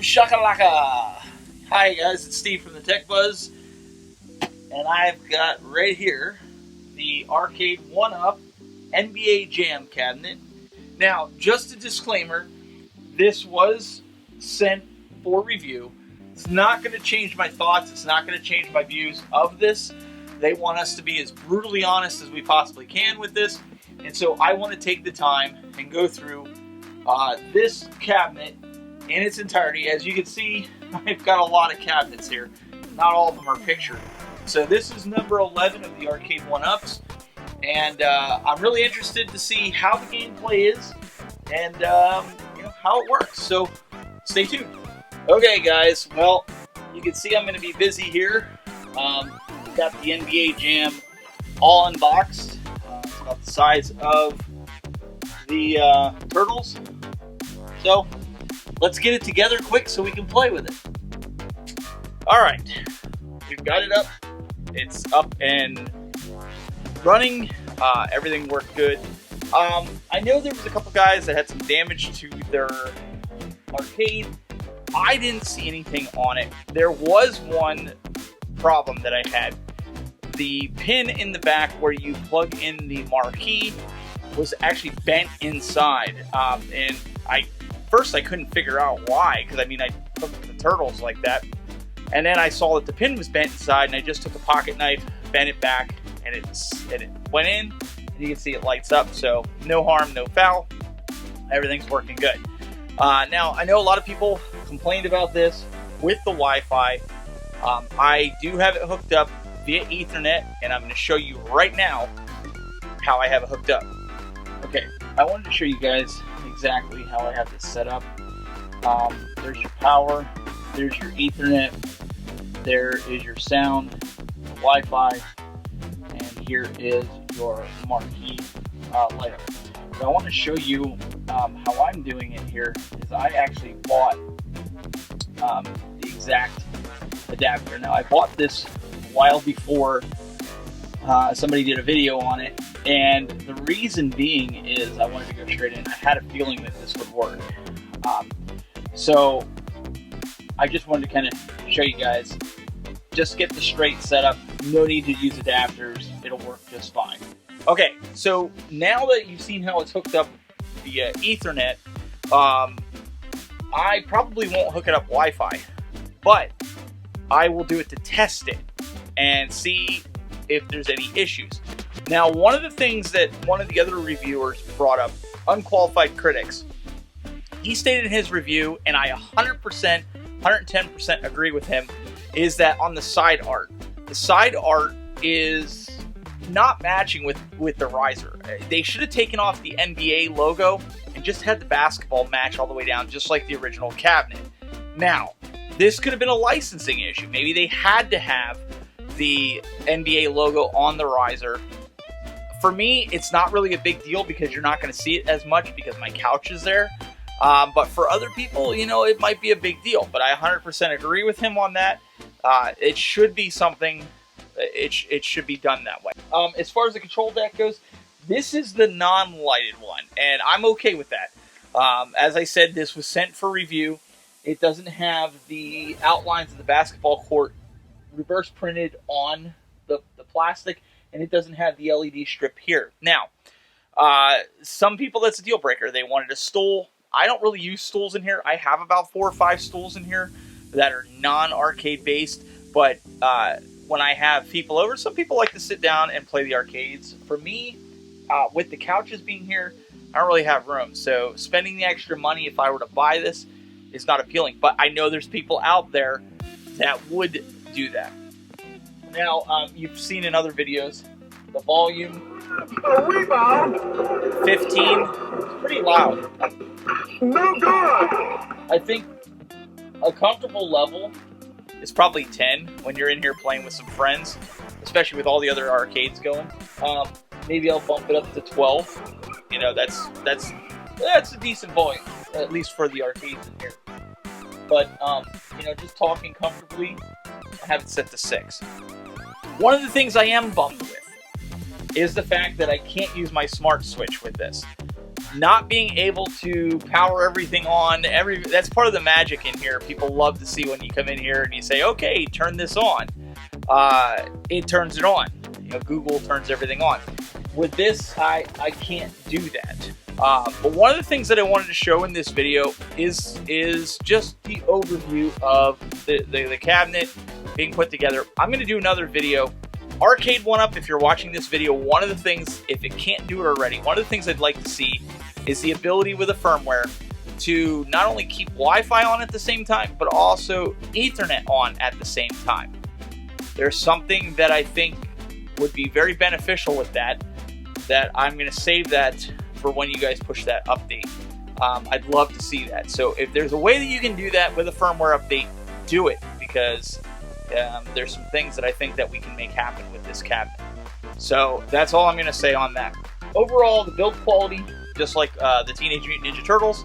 shakalaka! Hi guys, it's Steve from the Tech Buzz, and I've got right here the Arcade1up NBA Jam cabinet. Now, just a disclaimer, this was sent for review. It's not going to change my thoughts, it's not going to change my views of this. They want us to be as brutally honest as we possibly can with this, and so I want to take the time and go through this cabinet in its entirety. As you can see, I've got a lot of cabinets here. Not all of them are pictured. So this is number 11 of the Arcade1ups, and I'm really interested to see how the gameplay is and how it works. So stay tuned. Okay, guys. Well, you can see I'm going to be busy here. Got the NBA Jam all unboxed. It's about the size of the turtles. So let's get it together quick so we can play with it. Alright, we've got it up. It's up and running. Everything worked good. I know there was a couple guys that had some damage to their arcade. I didn't see anything on it. There was one problem that I had. The pin in the back where you plug in the marquee was actually bent inside. And First, I couldn't figure out why, because I took the turtles like that, and then I saw that the pin was bent inside, and I just took a pocket knife, bent it back, and it went in, and you can see it lights up. So no harm, no foul. Everything's working good. Now, I know a lot of people complained about this with the Wi-Fi. I do have it hooked up via Ethernet, and I'm going to show you right now how I have it hooked up. Okay, I wanted to show you guys exactly how I have this set up. There's your power, there's your Ethernet, there is your sound, the Wi-Fi, and here is your marquee light up. So I want to show you how I'm doing it here. Is I actually bought the exact adapter. Now, I bought this a while before somebody did a video on it, and the reason being is I wanted to go straight in. I had a feeling that this would work. So I just wanted to kind of show you guys, just get the straight setup, no need to use adapters, it'll work just fine. Okay, so now that you've seen how it's hooked up via Ethernet, I probably won't hook it up Wi-Fi, but I will do it to test it and see if there's any issues. Now, one of the things that one of the other reviewers brought up, Unqualified Critics, he stated in his review, and I 100%, 110% agree with him, is that on the side art is not matching with the riser. They should have taken off the NBA logo and just had the basketball match all the way down, just like the original cabinet. Now, this could have been a licensing issue. Maybe they had to have the NBA logo on the riser. For me, it's not really a big deal because you're not going to see it as much because my couch is there. But for other people, it might be a big deal. But I 100% agree with him on that. It should be something, it should be done that way. As far as the control deck goes, this is the non-lighted one, and I'm okay with that. As I said, this was sent for review. It doesn't have the outlines of the basketball court reverse printed on the plastic, and it doesn't have the LED strip here. Now, some people, that's a deal breaker. They wanted a stool. I don't really use stools in here. I have about 4 or 5 stools in here that are non-arcade based, but when I have people over, some people like to sit down and play the arcades. For me, with the couches being here, I don't really have room, so spending the extra money if I were to buy this is not appealing, but I know there's people out there that would do that. Now, you've seen in other videos, the volume, 15, it's pretty loud. No good! I think a comfortable level is probably 10 when you're in here playing with some friends, especially with all the other arcades going. Maybe I'll bump it up to 12. That's a decent volume, at least for the arcades in here. But, just talking comfortably, I have it set to 6. One of the things I am bummed with is the fact that I can't use my smart switch with this. not being able to power everything on, that's part of the magic in here. People love to see when you come in here and you say, okay, turn this on. It turns it on. You know, Google turns everything on. With this, I can't do that. But one of the things that I wanted to show in this video is just the overview of the cabinet being put together. I'm going to do another video. Arcade1up, if you're watching this video, one of the things, if it can't do it already, one of the things I'd like to see is the ability with the firmware to not only keep Wi-Fi on at the same time, but also Ethernet on at the same time. There's something that I think would be very beneficial with that I'm going to save that for when you guys push that update. I'd love to see that. So if there's a way that you can do that with a firmware update, do it, because there's some things that I think that we can make happen with this cabinet. So that's all I'm going to say on that. Overall, the build quality, just like the Teenage Mutant Ninja Turtles.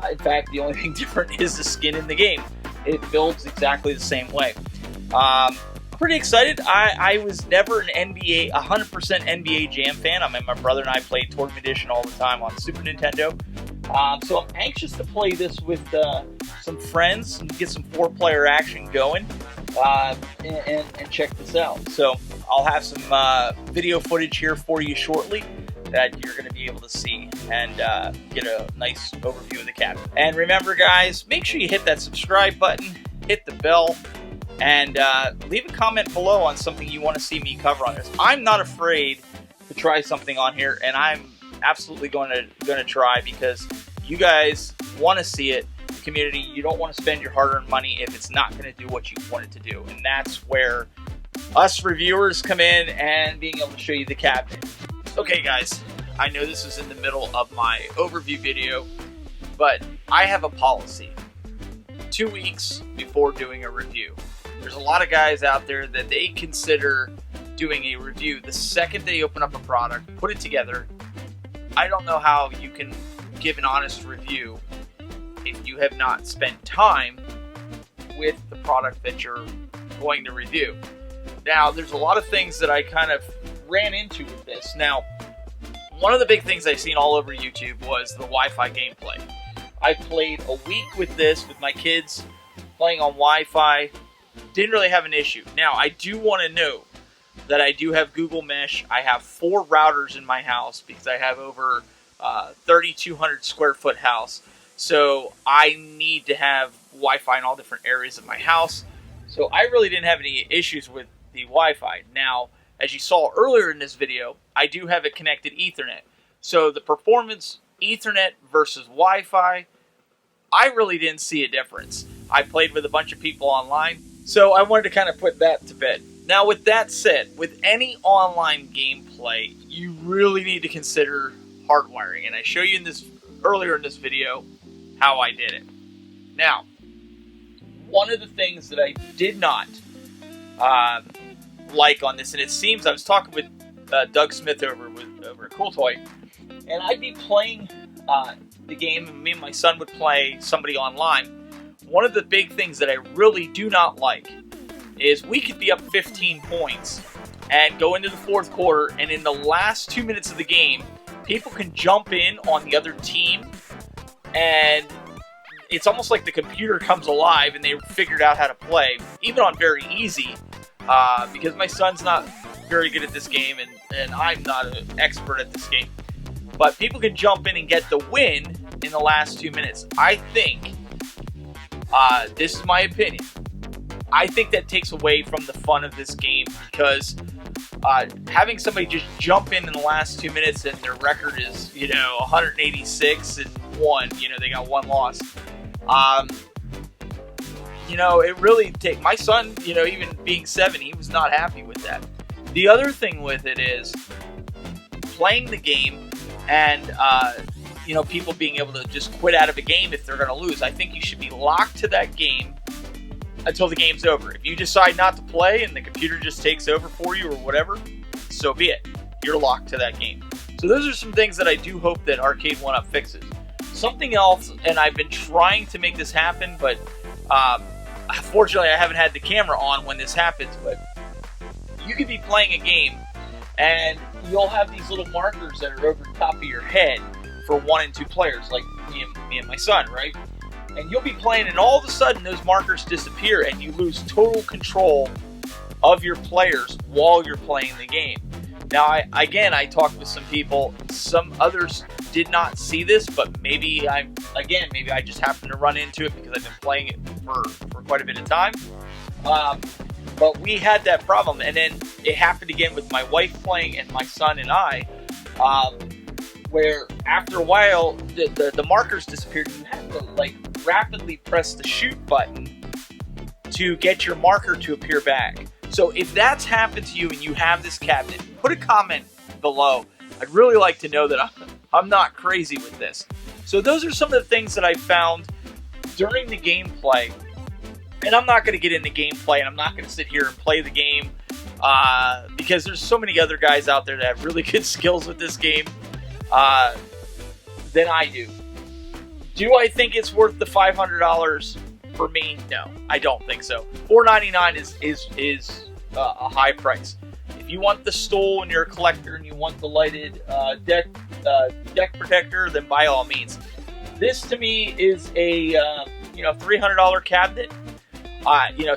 In fact, the only thing different is the skin in the game. It builds exactly the same way. Pretty excited. I was never an 100% NBA Jam fan. I mean, my brother and I played Tournament Edition all the time on Super Nintendo. So I'm anxious to play this with some friends and get some 4-player action going and check this out. So I'll have some video footage here for you shortly that you're going to be able to see and get a nice overview of the cabinet. And remember, guys, make sure you hit that subscribe button, hit the bell, and leave a comment below on something you want to see me cover on this. I'm not afraid to try something on here, and I'm absolutely going to try, because you guys want to see it. The community, you don't want to spend your hard-earned money if it's not going to do what you want it to do, and that's where us reviewers come in and being able to show you the cabinet. Okay, guys, I know this is in the middle of my overview video, but I have a policy. 2 weeks before doing a review. There's a lot of guys out there that they consider doing a review the second they open up a product, put it together. I don't know how you can give an honest review if you have not spent time with the product that you're going to review. Now, there's a lot of things that I kind of ran into with this. Now, one of the big things I've seen all over YouTube was the Wi-Fi gameplay. I played a week with this with my kids, playing on Wi-Fi. Didn't really have an issue. Now, I do want to note that I do have Google Mesh. I have 4 routers in my house because I have over 3,200 square foot house. So I need to have Wi-Fi in all different areas of my house. So I really didn't have any issues with the Wi-Fi. Now, as you saw earlier in this video, I do have it connected Ethernet. So the performance Ethernet versus Wi-Fi, I really didn't see a difference. I played with a bunch of people online, so I wanted to kind of put that to bed. Now, with that said, with any online gameplay, you really need to consider hardwiring, and I show you earlier in this video how I did it. Now, one of the things that I did not like on this, and it seems I was talking with Doug Smith over at Cool Toy, and I'd be playing the game, and me and my son would play somebody online. One of the big things that I really do not like is we could be up 15 points and go into the 4th quarter, and in the last 2 minutes of the game, people can jump in on the other team, and it's almost like the computer comes alive and they figured out how to play, even on very easy, because my son's not very good at this game, and I'm not an expert at this game. But people can jump in and get the win in the last 2 minutes. I think, this is my opinion, I think that takes away from the fun of this game, because having somebody just jump in the last 2 minutes and their record is, 186 and 1, they got 1 loss. It really takes, my son, even being 7, he was not happy with that. The other thing with it is playing the game and, people being able to just quit out of a game if they're going to lose. I think you should be locked to that game until the game's over. If you decide not to play and the computer just takes over for you or whatever, so be it. You're locked to that game. So those are some things that I do hope that Arcade1up fixes. Something else, and I've been trying to make this happen, but unfortunately I haven't had the camera on when this happens, but you could be playing a game and you'll have these little markers that are over the top of your head for 1 and 2 players, like me and my son, right? And you'll be playing, and all of a sudden those markers disappear, and you lose total control of your players while you're playing the game. Now, I talked with some people. Some others did not see this, but maybe I just happened to run into it because I've been playing it for quite a bit of time. But we had that problem, and then it happened again with my wife playing and my son and I, where after a while the markers disappeared. You have to like rapidly press the shoot button to get your marker to appear back. So if that's happened to you and you have this cabinet, put a comment below. I'd really like to know that I'm not crazy with this. So those are some of the things that I found during the gameplay. And I'm not going to get into gameplay, and I'm not going to sit here and play the game because there's so many other guys out there that have really good skills with this game than I do. Do I think it's worth the $500 for me? No, I don't think so. $4.99 is a high price. If you want the stole and you're a collector and you want the lighted deck protector, then by all means. This to me is a $300 cabinet.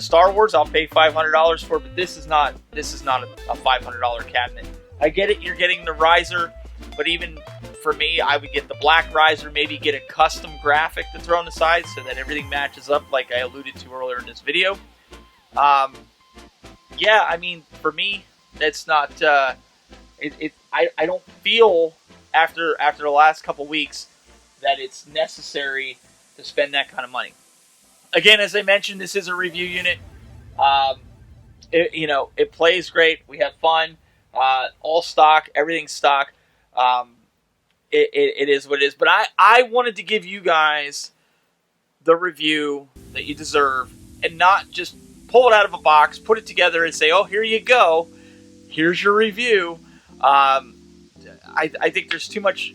Star Wars I'll pay $500 for, but this is not a $500 cabinet. I get it, you're getting the riser, but even for me, I would get the black riser, maybe get a custom graphic to throw on the side so that everything matches up, like I alluded to earlier in this video. For me, that's not. I don't feel after the last couple weeks that it's necessary to spend that kind of money. Again, as I mentioned, this is a review unit. It plays great. We have fun. All stock. Everything's stock. It is what it is. But I wanted to give you guys the review that you deserve and not just pull it out of a box, put it together, and say, oh, here you go. Here's your review. I think there's too much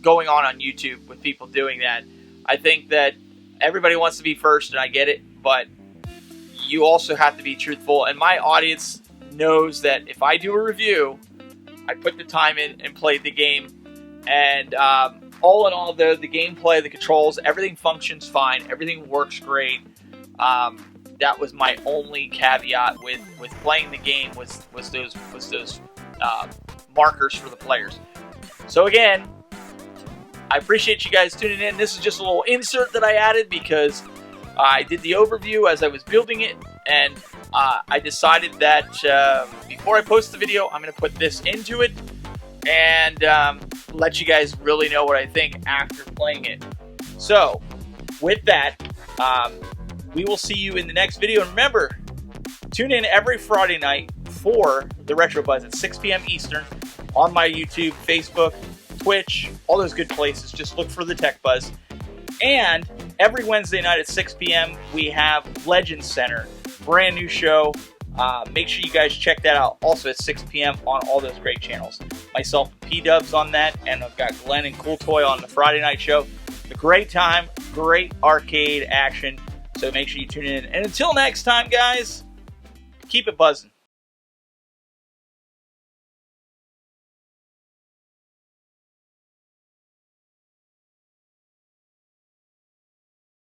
going on YouTube with people doing that. I think that everybody wants to be first, and I get it, but you also have to be truthful. And my audience knows that if I do a review, I put the time in and played the game. And all in all, the gameplay, the controls, everything functions fine. Everything works great. That was my only caveat with playing the game was those markers for the players. So again, I appreciate you guys tuning in. This is just a little insert that I added because I did the overview as I was building it, and I decided that before I post the video, I'm going to put this into it and let you guys really know what I think after playing it. So, with that, we will see you in the next video. And remember, tune in every Friday night for the Retro Buzz at 6 p.m. Eastern on my YouTube, Facebook, Twitch, all those good places. Just look for the Tech Buzz. And every Wednesday night at 6 p.m. we have Legends Center, brand new show. Make sure you guys check that out. Also at 6 p.m. on all those great channels. Myself, P-Dubs on that, and I've got Glenn and Cool Toy on the Friday night show. A great time, great arcade action. So make sure you tune in. And until next time, guys, keep it buzzing.